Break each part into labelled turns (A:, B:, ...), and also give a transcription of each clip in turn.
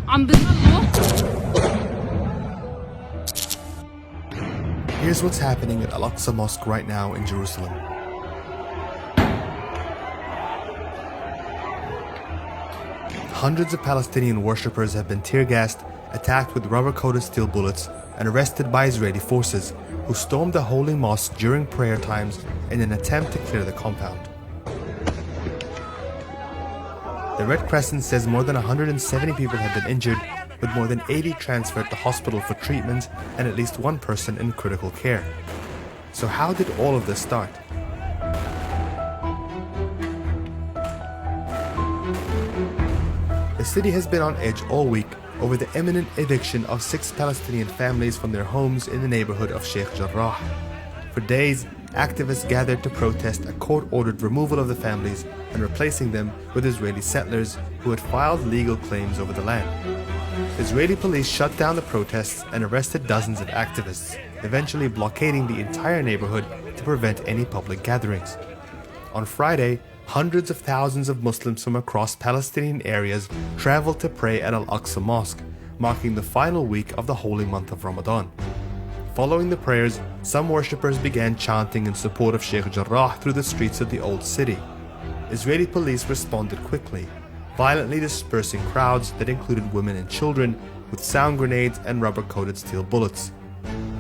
A: عم بضلوا.
B: Here's what's happening at Al-Aqsa Mosque right now in Jerusalem. Hundreds of Palestinian worshippers have been tear-gassed, attacked with rubber-coated steel bullets, and arrested by Israeli forces, who stormed the holy mosque during prayer times in an attempt to clear the compound. The Red Crescent says more than 170 people have been injured, with more than 80 transferred to hospital for treatment and at least one person in critical care. So how did all of this start? The city has been on edge all week over the imminent eviction of 6 Palestinian families from their homes in the neighborhood of Sheikh Jarrah. For days, activists gathered to protest a court-ordered removal of the families and replacing them with Israeli settlers who had filed legal claims over the land. Israeli police shut down the protests and arrested dozens of activists, eventually blockading the entire neighborhood to prevent any public gatherings. On Friday, hundreds of thousands of Muslims from across Palestinian areas traveled to pray at Al-Aqsa Mosque, marking the final week of the holy month of Ramadan. Following the prayers, some worshippers began chanting in support of Sheikh Jarrah through the streets of the old city. Israeli police responded quickly, violently dispersing crowds that included women and children with sound grenades and rubber-coated steel bullets.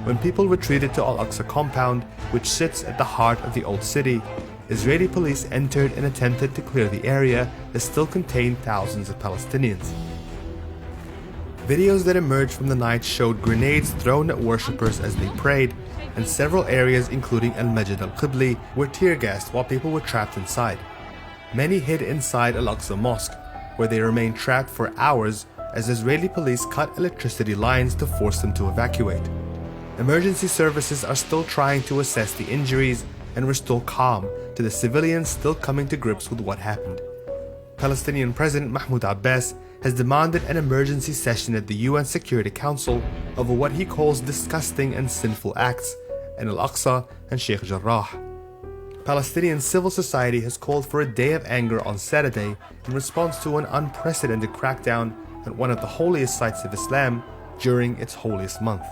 B: When people retreated to Al-Aqsa compound, which sits at the heart of the old city, Israeli police entered and attempted to clear the area that still contained thousands of Palestinians. Videos that emerged from the night showed grenades thrown at worshippers as they prayed, and several areas including Al-Masjid Al-Qibli were tear-gassed while people were trapped inside. Many hid inside Al-Aqsa Mosque, where they remained trapped for hours as Israeli police cut electricity lines to force them to evacuate. Emergency services are still trying to assess the injuries and restore calm to the civilians still coming to grips with what happened. Palestinian President Mahmoud Abbas has demanded an emergency session at the UN Security Council over what he calls disgusting and sinful acts in Al-Aqsa and Sheikh Jarrah. Palestinian civil society has called for a day of anger on Saturday in response to an unprecedented crackdown at one of the holiest sites of Islam during its holiest month.